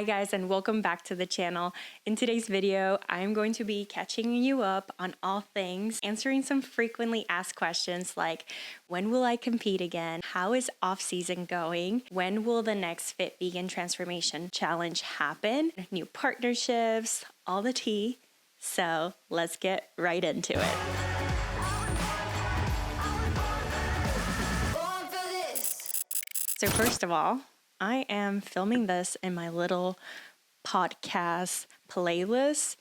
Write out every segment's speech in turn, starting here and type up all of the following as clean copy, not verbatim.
Hi guys, and welcome back to the channel. In today's video, I'm going to be catching you up on all things, answering some frequently asked questions like, when will I compete again? How is off-season going? When will the next Fit Vegan Transformation Challenge happen? New partnerships, all the tea. So let's get right into it. So first of all, I am filming this in my little podcast playlist,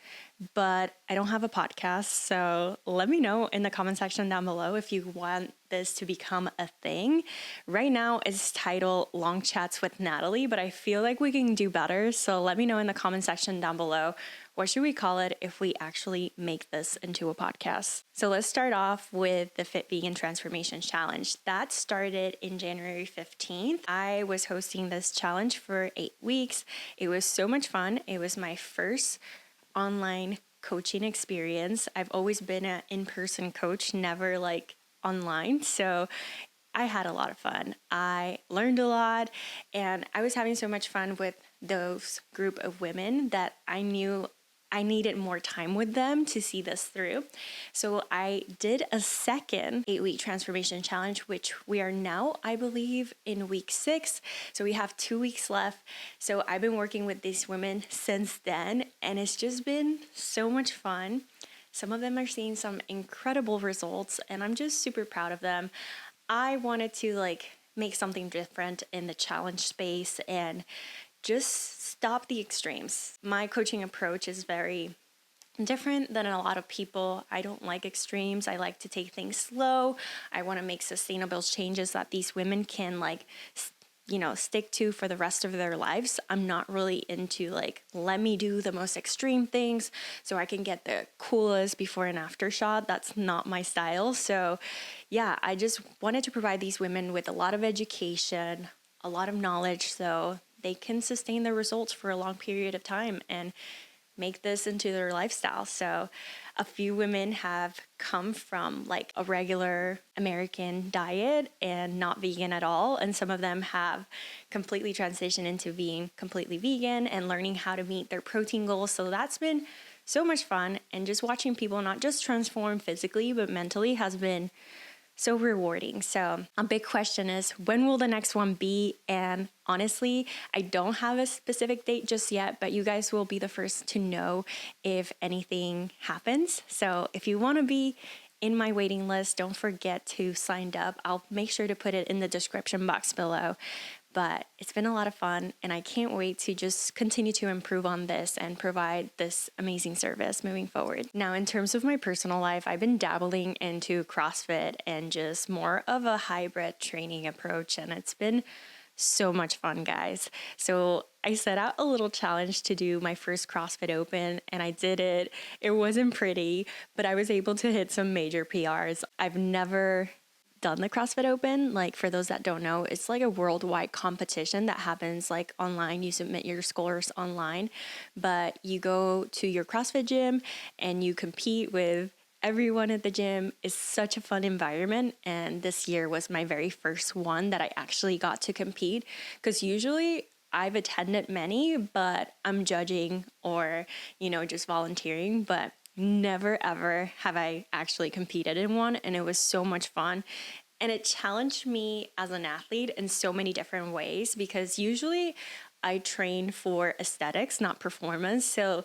but I don't have a podcast. So let me know in the comment section down below if you want this to become a thing. Right now it's titled Long Chats with Natalie, but I feel like we can do better. So let me know in the comment section down below. What should we call it if we actually make this into a podcast? So let's start off with the Fit Vegan Transformation Challenge. That started in January 15th. I was hosting this challenge for 8 weeks. It was so much fun. It was my first online coaching experience. I've always been an in-person coach, never like online. So I had a lot of fun. I learned a lot, and I was having so much fun with those group of women that I knew I needed more time with them to see this through. So I did a second 8-week transformation challenge, which we are now, I believe, in week 6. So we have 2 weeks left. So I've been working with these women since then, and it's just been so much fun. Some of them are seeing some incredible results, and I'm just super proud of them. I wanted to make something different in the challenge space and just stop the extremes. My coaching approach is very different than a lot of people. I don't like extremes. I like to take things slow. I want to make sustainable changes that these women can stick to for the rest of their lives. I'm not really into let me do the most extreme things so I can get the coolest before and after shot. That's not my style. So yeah, I just wanted to provide these women with a lot of education, a lot of knowledge, so they can sustain their results for a long period of time and make this into their lifestyle. So a few women have come from a regular American diet and not vegan at all. And some of them have completely transitioned into being completely vegan and learning how to meet their protein goals. So that's been so much fun. And just watching people not just transform physically, but mentally has been so rewarding. So a big question is, when will the next one be? And honestly, I don't have a specific date just yet, but you guys will be the first to know if anything happens. So if you want to be in my waiting list, don't forget to sign up. I'll make sure to put it in the description box below. But it's been a lot of fun, and I can't wait to just continue to improve on this and provide this amazing service moving forward. Now, in terms of my personal life, I've been dabbling into CrossFit and just more of a hybrid training approach, and it's been so much fun, guys. So I set out a little challenge to do my first CrossFit Open, and I did it. It wasn't pretty, but I was able to hit some major PRs. I've never done the CrossFit Open. For those that don't know, it's a worldwide competition that happens online. You submit your scores online, but you go to your CrossFit gym and you compete with everyone at the gym. Is such a fun environment, and this year was my very first one that I actually got to compete, because usually I've attended many, but I'm judging or just volunteering, but never ever have I actually competed in one, and it was so much fun. And it challenged me as an athlete in so many different ways, because usually I train for aesthetics, not performance. So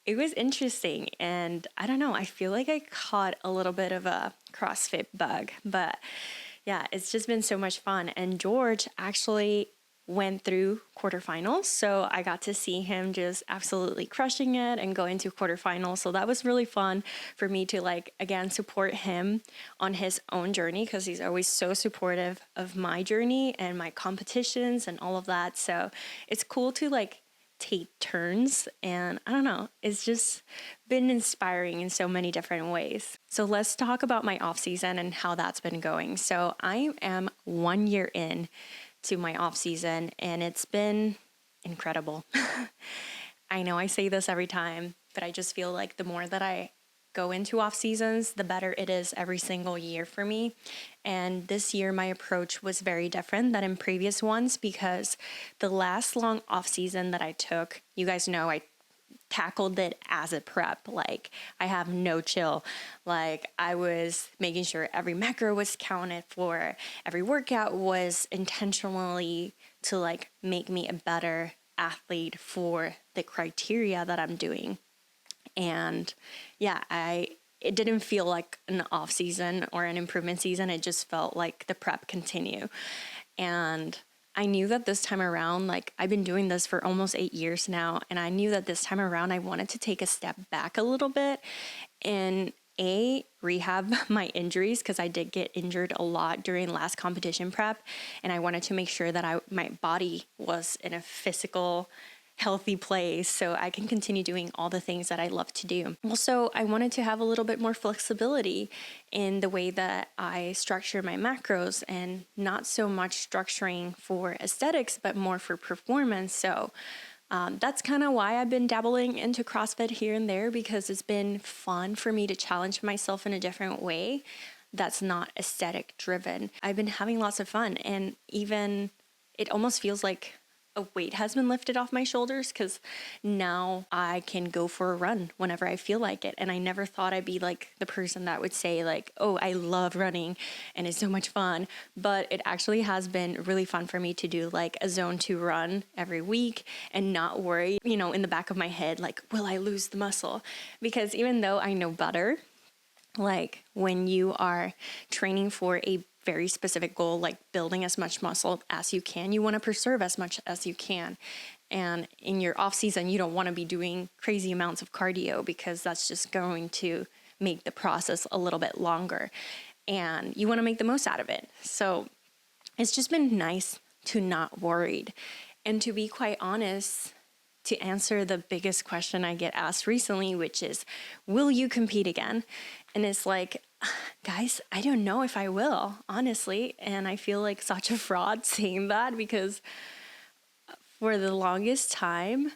it was interesting, and I don't know, I feel like I caught a little bit of a CrossFit bug, but yeah, it's just been so much fun. And George actually went through quarterfinals, so I got to see him just absolutely crushing it and go into quarterfinals. So that was really fun for me to again support him on his own journey, because he's always so supportive of my journey and my competitions and all of that. So it's cool to take turns, and I don't know, it's just been inspiring in so many different ways. So let's talk about my off season and how that's been going. So I am 1 year in to my off season, and it's been incredible. I know I say this every time, but I just feel like the more that I go into off seasons, the better it is every single year for me. And this year, my approach was very different than in previous ones because the last long off season that I took, you guys know I tackled it as a prep. Like, I have no chill. Like, I was making sure every macro was counted for, every workout was intentionally to like make me a better athlete for the criteria that I'm doing. And yeah, it didn't feel like an off season or an improvement season. It just felt like the prep continue. And I knew that this time around, like, I've been doing this for almost 8 years now. And I knew that this time around, I wanted to take a step back a little bit and rehab my injuries, because I did get injured a lot during last competition prep. And I wanted to make sure that my body was in a physical healthy place so I can continue doing all the things that I love to do. Also, I wanted to have a little bit more flexibility in the way that I structure my macros, and not so much structuring for aesthetics, but more for performance. So that's kind of why I've been dabbling into CrossFit here and there, because it's been fun for me to challenge myself in a different way that's not aesthetic driven. I've been having lots of fun, and even it almost feels like a weight has been lifted off my shoulders, because now I can go for a run whenever I feel like it. And I never thought I'd be like the person that would say like, oh, I love running and it's so much fun. But it actually has been really fun for me to do like a zone 2 run every week and not worry, in the back of my head, like, will I lose the muscle? Because even though I know better, like when you are training for a very specific goal, like building as much muscle as you can, you want to preserve as much as you can. And in your off season, you don't want to be doing crazy amounts of cardio, because that's just going to make the process a little bit longer, and you want to make the most out of it. So it's just been nice to not worried. And to be quite honest, to answer the biggest question I get asked recently, which is, will you compete again? And it's like, guys, I don't know if I will, honestly. And I feel like such a fraud saying that, because for the longest time,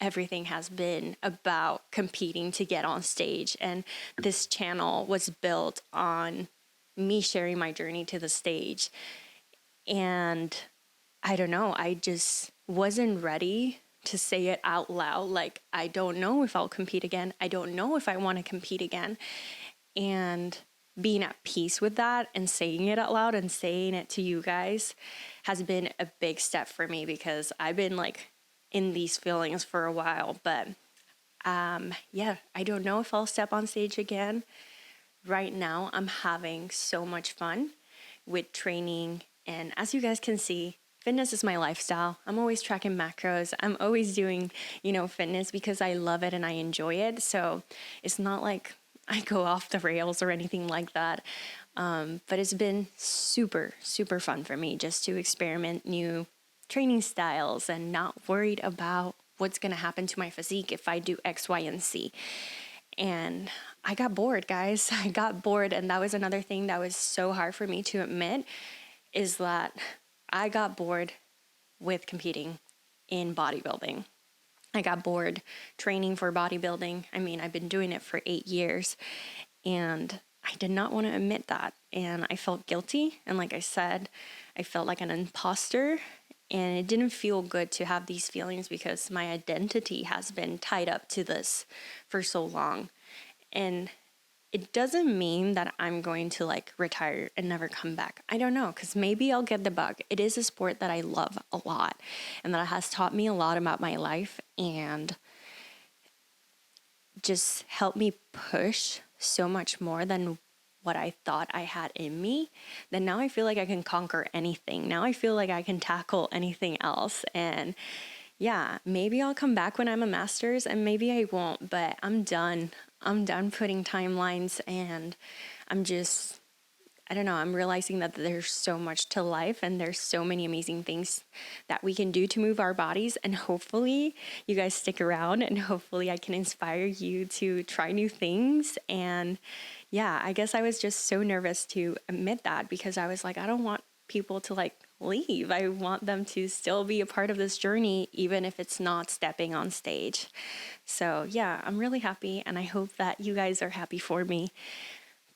everything has been about competing to get on stage. And this channel was built on me sharing my journey to the stage. And I don't know, I just wasn't ready to say it out loud. Like, I don't know if I'll compete again. I don't know if I want to compete again. And being at peace with that and saying it out loud and saying it to you guys has been a big step for me, because I've been like in these feelings for a while. But yeah, I don't know if I'll step on stage again. Right now, I'm having so much fun with training. And as you guys can see, fitness is my lifestyle. I'm always tracking macros. I'm always doing, fitness because I love it and I enjoy it. So it's not like I go off the rails or anything like that. But it's been super, super fun for me just to experiment new training styles and not worried about what's going to happen to my physique if I do X, Y, and Z. And I got bored, guys. I got bored. And that was another thing that was so hard for me to admit, is that I got bored with competing in bodybuilding. I got bored training for bodybuilding. I mean, I've been doing it for 8 years, and I did not want to admit that. And I felt guilty. And like I said, I felt like an imposter, and it didn't feel good to have these feelings, because my identity has been tied up to this for so long. And it doesn't mean that I'm going to like retire and never come back. I don't know, because maybe I'll get the bug. It is a sport that I love a lot, and that has taught me a lot about my life and just helped me push so much more than what I thought I had in me. Then now I feel like I can conquer anything. Now I feel like I can tackle anything else. And yeah, maybe I'll come back when I'm a master's, and maybe I won't, but I'm done. I'm done putting timelines, and I don't know, I'm realizing that there's so much to life, and there's so many amazing things that we can do to move our bodies. And hopefully you guys stick around, and hopefully I can inspire you to try new things. And yeah, I guess I was just so nervous to admit that, because I was like, I don't want people to like leave. I want them to still be a part of this journey, even if it's not stepping on stage. So yeah, I'm really happy, and I hope that you guys are happy for me.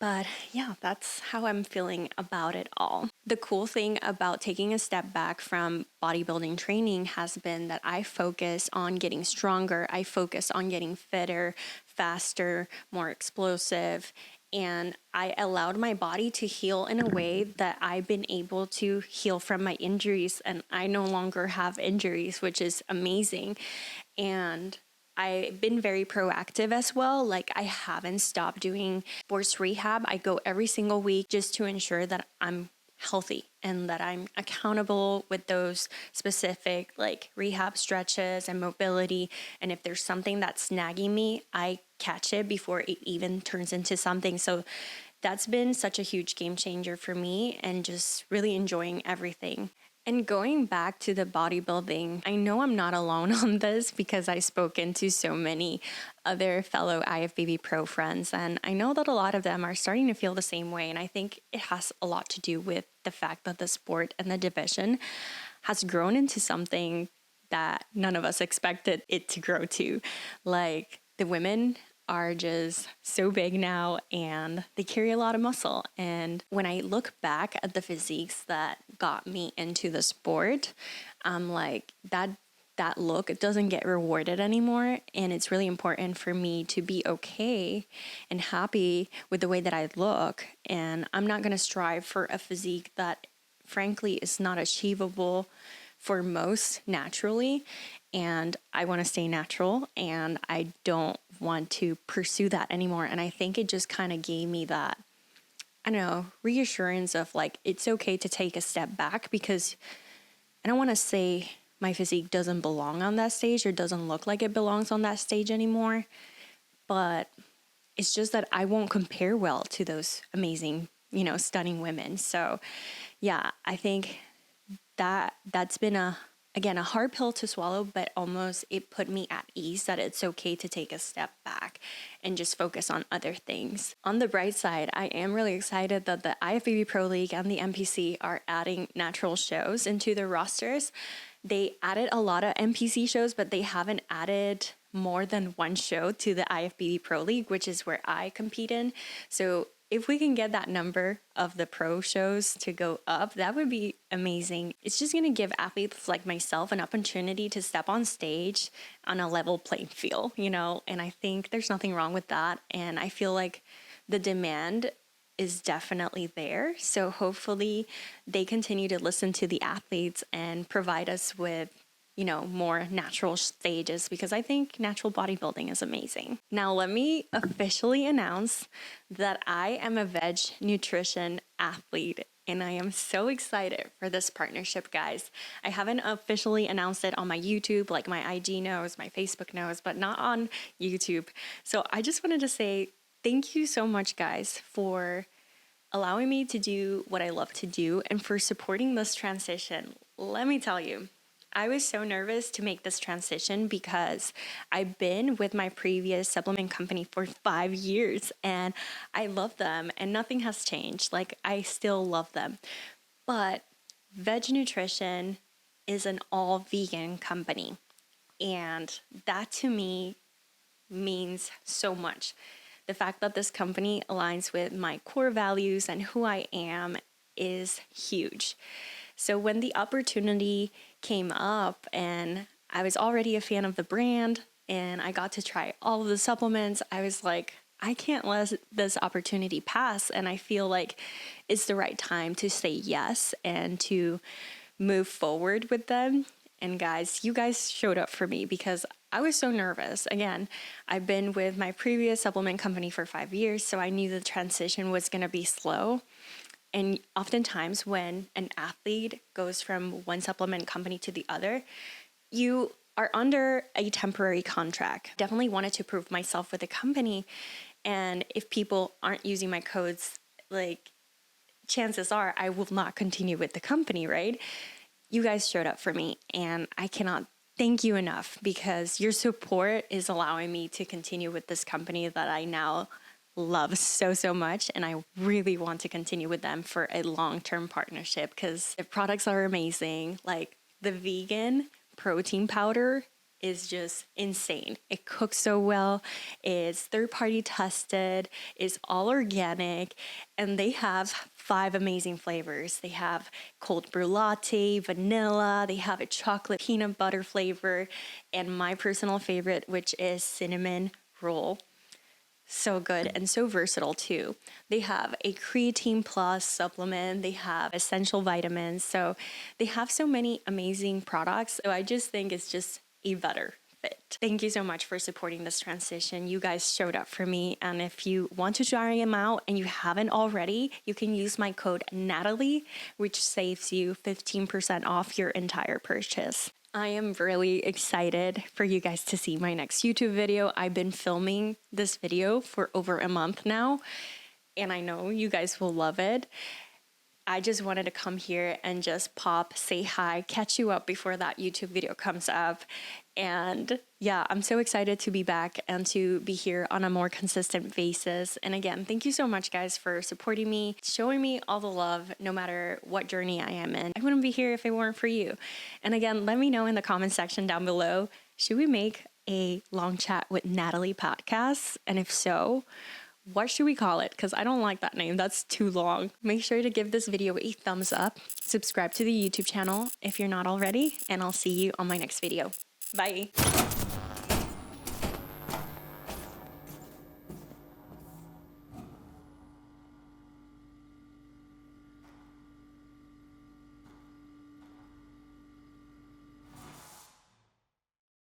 But yeah, that's how I'm feeling about it all. The cool thing about taking a step back from bodybuilding training has been that I focus on getting stronger. I focus on getting fitter, faster, more explosive. And I allowed my body to heal in a way that I've been able to heal from my injuries. And I no longer have injuries, which is amazing. And I've been very proactive as well. Like, I haven't stopped doing sports rehab. I go every single week just to ensure that I'm healthy and that I'm accountable with those specific like rehab stretches and mobility. And if there's something that's nagging me, I catch it before it even turns into something. So that's been such a huge game changer for me, and just really enjoying everything. And going back to the bodybuilding, I know I'm not alone on this because I've spoken to so many other fellow IFBB pro friends, and I know that a lot of them are starting to feel the same way. And I think it has a lot to do with the fact that the sport and the division has grown into something that none of us expected it to grow to. Like, the women are just so big now, and they carry a lot of muscle. And when I look back at the physiques that got me into the sport, I'm like, that look, it doesn't get rewarded anymore. And it's really important for me to be okay and happy with the way that I look. And I'm not going to strive for a physique that frankly is not achievable for most naturally. And I want to stay natural, and I don't want to pursue that anymore. And I think it just kind of gave me that, I don't know, reassurance of like, it's okay to take a step back, because I don't want to say my physique doesn't belong on that stage or doesn't look like it belongs on that stage anymore. But it's just that I won't compare well to those amazing, stunning women. So yeah, I think that's been again, a hard pill to swallow, but almost it put me at ease that it's okay to take a step back and just focus on other things. On the bright side, I am really excited that the IFBB Pro League and the NPC are adding natural shows into their rosters. They added a lot of NPC shows, but they haven't added more than one show to the IFBB Pro League, which is where I compete in. So if we can get that number of the pro shows to go up, that would be amazing. It's just going to give athletes like myself an opportunity to step on stage on a level playing field, and I think there's nothing wrong with that. And I feel like the demand is definitely there. So hopefully they continue to listen to the athletes and provide us with more natural stages, because I think natural bodybuilding is amazing. Now, let me officially announce that I am a Vedge Nutrition athlete, and I am so excited for this partnership, guys. I haven't officially announced it on my YouTube, like my IG knows, my Facebook knows, but not on YouTube. So I just wanted to say thank you so much, guys, for allowing me to do what I love to do and for supporting this transition. Let me tell you, I was so nervous to make this transition because I've been with my previous supplement company for 5 years, and I love them and nothing has changed. Like, I still love them. But Vedge Nutrition is an all vegan company, and that to me means so much. The fact that this company aligns with my core values and who I am is huge. So when the opportunity came up, and I was already a fan of the brand, and I got to try all of the supplements, I was like, I can't let this opportunity pass. And I feel like it's the right time to say yes and to move forward with them. And guys, you guys showed up for me because I was so nervous. Again, I've been with my previous supplement company for 5 years, so I knew the transition was going to be slow. And oftentimes when an athlete goes from one supplement company to the other, you are under a temporary contract. Definitely wanted to prove myself with the company. And if people aren't using my codes, like, chances are I will not continue with the company, right? You guys showed up for me, and I cannot thank you enough, because your support is allowing me to continue with this company that I now love so much, and I really want to continue with them for a long-term partnership because the products are amazing. Like the vegan protein powder is just insane. It cooks so well. It's third-party tested. It's all organic, and they have 5 amazing flavors. They have cold brew latte, vanilla. They have a chocolate peanut butter flavor, and my personal favorite, which is cinnamon roll. So good and so versatile too. They have a creatine plus supplement. They have essential vitamins. So they have so many amazing products. So I just think it's just a better fit. Thank you so much for supporting this transition. You guys showed up for me. And if you want to try them out and you haven't already, you can use my code Natalie, which saves you 15% off your entire purchase. I am really excited for you guys to see my next YouTube video. I've been filming this video for over a month now, and I know you guys will love it. I just wanted to come here and just pop, say hi, catch you up before that YouTube video comes up. And yeah, I'm so excited to be back and to be here on a more consistent basis. And again, thank you so much, guys, for supporting me, showing me all the love, no matter what journey I am in. I wouldn't be here if it weren't for you. And again, let me know in the comment section down below, should we make a long chat with Natalie podcast? And if so, what should we call it? Because I don't like that name. That's too long. Make sure to give this video a thumbs up. Subscribe to the YouTube channel if you're not already. And I'll see you on my next video. Bye.